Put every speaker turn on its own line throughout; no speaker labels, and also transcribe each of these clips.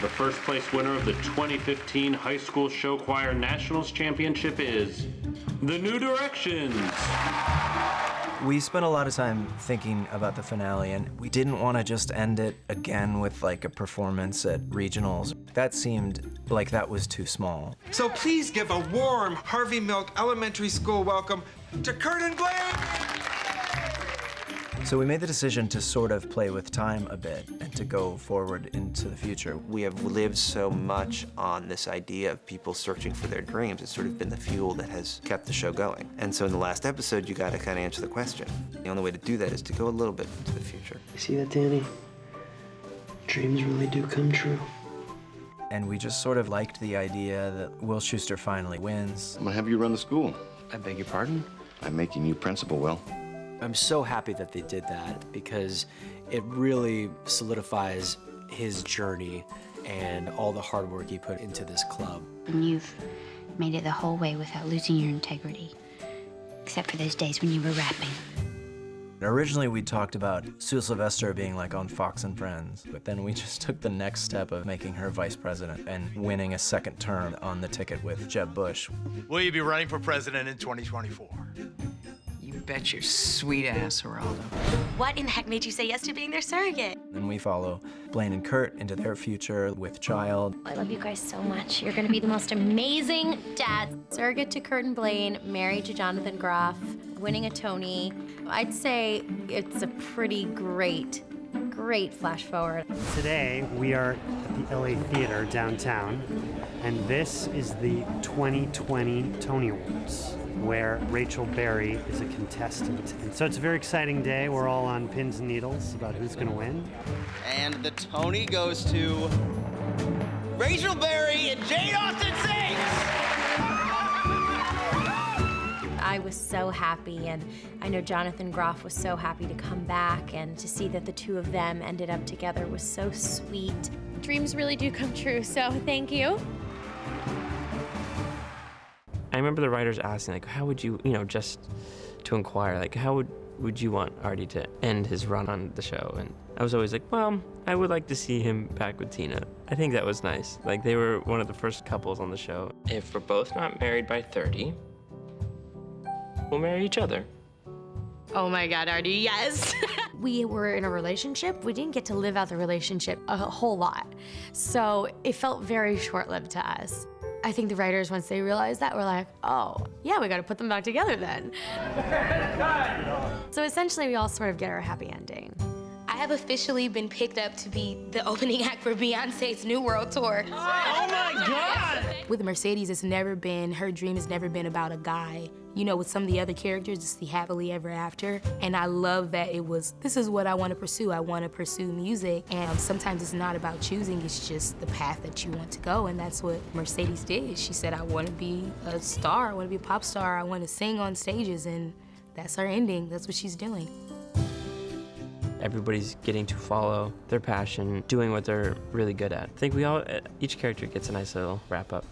The first place winner of the 2015 High School Show Choir Nationals Championship is The New Directions.
We spent a lot of time thinking about the finale, and we didn't want to just end it again with like a performance at regionals. That seemed like that was too small.
So please give a warm Harvey Milk Elementary School welcome to Kurt and Blaine!
So we made the decision to sort of play with time a bit and to go forward into the future.
We have lived so much on this idea of people searching for their dreams. It's sort of been the fuel that has kept the show going. And so in the last episode, you got to kind of answer the question. The only way to do that is to go a little bit into the future.
You see that, Danny? Dreams really do come true.
And we just sort of liked the idea that Will Schuester finally wins.
I'm gonna have you run the school.
I beg your pardon?
I'm making you principal, Will.
I'm so happy that they did that because it really solidifies his journey and all the hard work he put into this club.
And you've made it the whole way without losing your integrity, except for those days when you were rapping.
Originally, we talked about Sylvester being like on Fox and Friends, but then we just took the next step of making her vice president and winning a second term on the ticket with Jeb Bush.
Will you be running for president in 2024?
You bet your sweet ass, Geraldo.
What in the heck made you say yes to being their surrogate?
And we follow Blaine and Kurt into their future with child.
I love you guys so much. You're gonna be the most amazing dads. Surrogate to Kurt and Blaine, married to Jonathan Groff, winning a Tony. I'd say it's a pretty great flash forward.
Today, we are at the LA Theater downtown, and this is the 2020 Tony Awards, where Rachel Berry is a contestant. And so it's a very exciting day. We're all on pins and needles about who's gonna win.
And the Tony goes to Rachel Berry and Jane Austen Sings!
I was so happy, and I know Jonathan Groff was so happy to come back, and to see that the two of them ended up together was so sweet. Dreams really do come true, so thank you.
I remember the writers asking, like, how would you, just to inquire, like, how would you want Artie to end his run on the show? And I was always like, well, I would like to see him back with Tina. I think that was nice. Like, they were one of the first couples on the show. If we're both not married by 30, we'll marry each other.
Oh my God, Artie, yes. We were in a relationship. We didn't get to live out the relationship a whole lot. So it felt very short-lived to us. I think the writers, once they realized that, were like, oh, yeah, we gotta put them back together then. So essentially, we all sort of get our happy ending.
I have officially been picked up to be the opening act for Beyonce's New World Tour.
Oh my God!
With Mercedes, her dream has never been about a guy. With some of the other characters, it's the happily ever after. And I love that this is what I want to pursue. I want to pursue music. And sometimes it's not about choosing, it's just the path that you want to go. And that's what Mercedes did. She said, I want to be a star, I want to be a pop star, I want to sing on stages. And that's her ending, that's what she's doing.
Everybody's getting to follow their passion, doing what they're really good at. I think each character gets a nice little wrap up.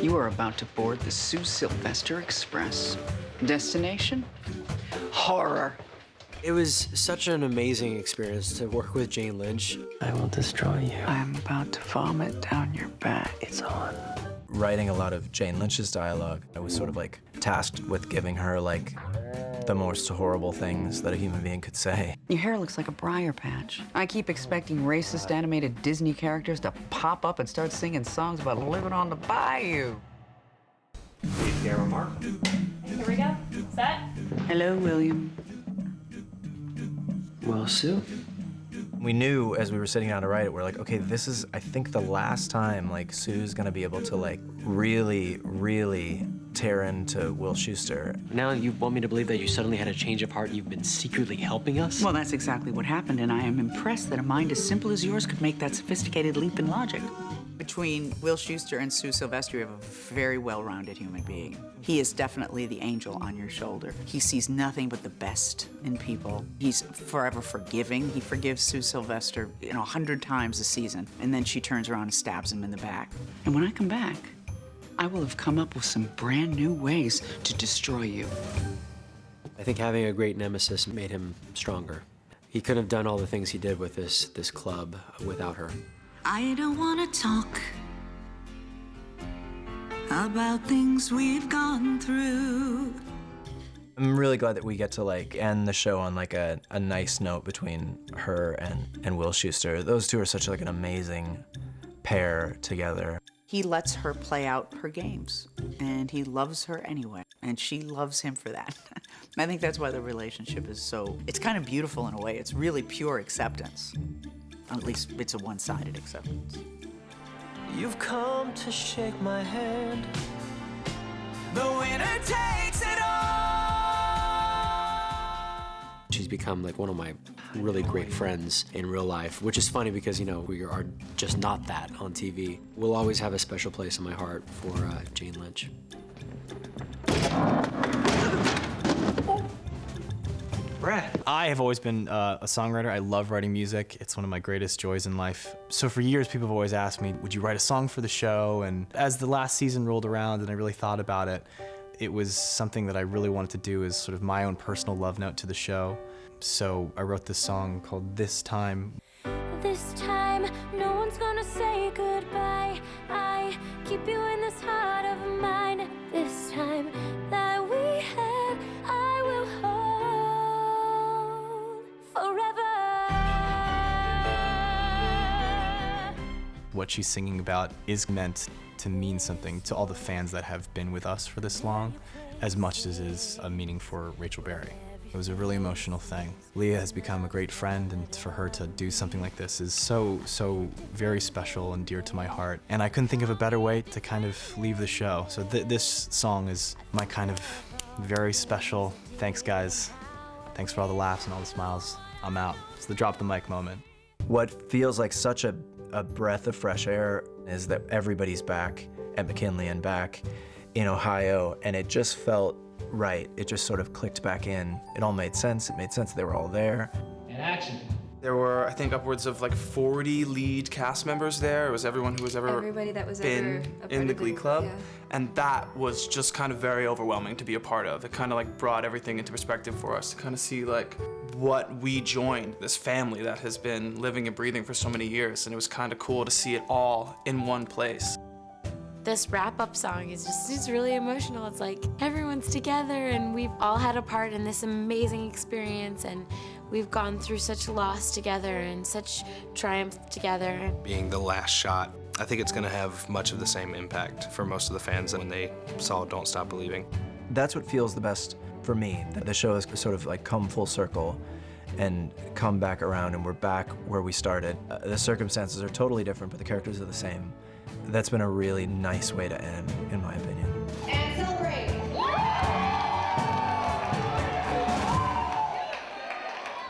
You are about to board the Sylvester Express. Destination? Horror.
It was such an amazing experience to work with Jane Lynch.
I will destroy you.
I'm about to vomit down your back.
It's on.
Writing a lot of Jane Lynch's dialogue, I was sort of like tasked with giving her like the most horrible things that a human being could say.
Your hair looks like a briar patch. I keep expecting racist animated Disney characters to pop up and start singing songs about living on the bayou.
Camera mark.
Here we go. Set.
Hello, William.
Well, Sue?
We knew as we were sitting down to write it, we're like, okay, this is, I think, the last time like Sue's gonna be able to like really, really tear into Will Schuester.
Now you want me to believe that you suddenly had a change of heart and you've been secretly helping us?
Well, that's exactly what happened, and I am impressed that a mind as simple as yours could make that sophisticated leap in logic. Between Will Schuester and Sue Sylvester, you have a very well-rounded human being. He is definitely the angel on your shoulder. He sees nothing but the best in people. He's forever forgiving. He forgives Sue Sylvester, 100 times a season, and then she turns around and stabs him in the back. And when I come back, I will have come up with some brand new ways to destroy you.
I think having a great nemesis made him stronger. He couldn't have done all the things he did with this club without her.
I don't want to talk about things we've gone through.
I'm really glad that we get to like end the show on like a nice note between her and Will Schuester. Those two are such like an amazing pair together.
He lets her play out her games, and he loves her anyway, and she loves him for that. I think that's why the relationship is so, it's kind of beautiful in a way. It's really pure acceptance. At least it's a one-sided acceptance.
You've come to shake my hand. The winner takes it all.
She's become like one of my really great friends in real life, which is funny because, you know, we are just not that on TV. We'll always have a special place in my heart for Jane Lynch.
Brad. I have always been a songwriter. I love writing music. It's one of my greatest joys in life. So for years, people have always asked me, would you write a song for the show? And as the last season rolled around and I really thought about it, it was something that I really wanted to do as sort of my own personal love note to the show. So I wrote this song called This Time.
This time, no one's gonna say goodbye. I keep you in this heart of mine. This time that we had, I will hold forever.
What she's singing about is meant to mean something to all the fans that have been with us for this long, as much as it is a meaning for Rachel Berry. It was a really emotional thing. Leah has become a great friend, and for her to do something like this is so very special and dear to my heart. And I couldn't think of a better way to kind of leave the show. So this song is my kind of very special thanks, guys. Thanks for all the laughs and all the smiles. I'm out. It's the drop the mic moment.
What feels like such a breath of fresh air is that everybody's back at McKinley and back in Ohio, and it just felt right. It just sort of clicked back in. It all made sense. It made sense that they were all there.
And action.
There were, I think, upwards of like 40 lead cast members there. It was everyone who was ever
Everybody that was
been
ever a part
in the
of
Glee Club.
yeah.
And that was just kind of very overwhelming to be a part of. It kind of like brought everything into perspective for us to kind of see like what we joined, this family that has been living and breathing for so many years. And it was kind of cool to see it all in one place.
This wrap-up song is just really emotional. It's like everyone's together and we've all had a part in this amazing experience, and we've gone through such loss together and such triumph together.
Being the last shot, I think it's gonna have much of the same impact for most of the fans when they saw Don't Stop Believing.
That's what feels the best for me, that the show has sort of like come full circle and come back around, and we're back where we started. The circumstances are totally different, but the characters are the same. That's been a really nice way to end, in my opinion.
And celebrate.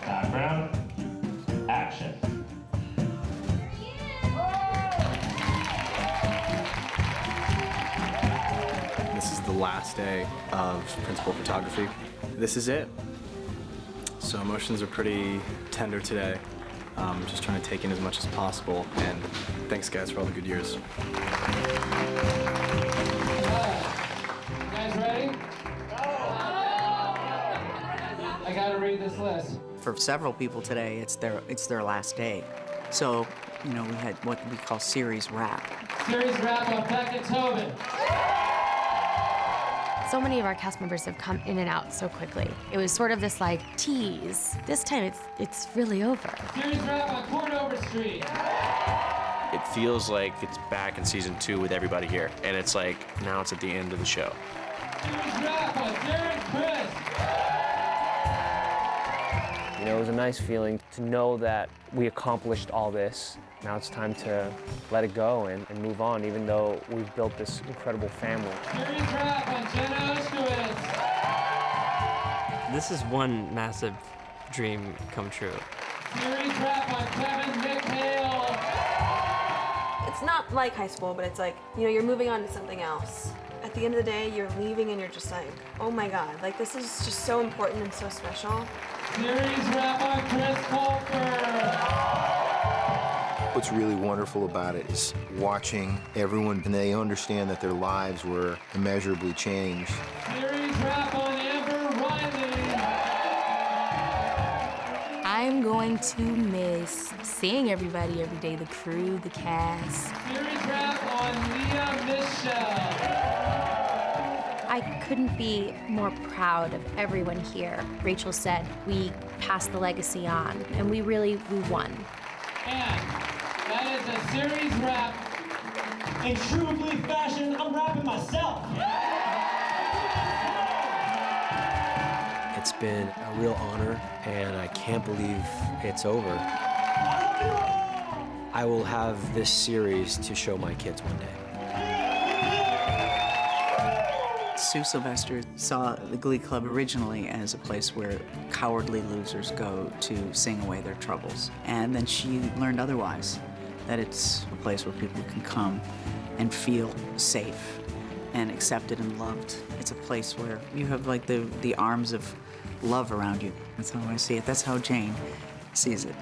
Background, action.
This is the last day of principal photography. This is it. So emotions are pretty tender today. Just trying to take in as much as possible, and thanks guys for all the good years.
You guys ready? I gotta read this list.
For several people today, it's their last day. So, you know, we had what we call series wrap.
Series wrap on Beckett Tobin.
So many of our cast members have come in and out so quickly. It was sort of this like tease. This time it's really over.
Series wrap on Chord Overstreet.
It feels like it's back in season 2 with everybody here, and it's like now it's at the end of the show.
Series wrap on Darren, Criss.
You know, it was a nice feeling to know that we accomplished all this. Now it's time to let it go and move on, even though we've built this incredible family.
Series wrap on Jenna, Ushkowitz.
This is one massive dream come true.
Series wrap on Kevin, McHale.
It's not like high school, but it's like, you know, you're moving on to something else. At the end of the day, you're leaving and you're just like, oh my God, like this is just so important and so special.
Series wrap on Criss, Colfer.
What's really wonderful about it is watching everyone, and they understand that their lives were immeasurably changed.
Series wrap on Amber Riley.
I I'm going to miss seeing everybody every day, the crew, the cast.
Series wrap on Michele.
I couldn't be more proud of everyone here. Rachel said, we passed the legacy on, and we won.
And that is a series wrap. In true Glee fashion, I'm rapping myself.
It's been a real honor, and I can't believe it's over. I will have this series to show my kids one day.
Sylvester saw the Glee Club originally as a place where cowardly losers go to sing away their troubles. And then she learned otherwise, that it's a place where people can come and feel safe and accepted and loved. It's a place where you have like the arms of love around you. That's how I see it. That's how Jane sees it.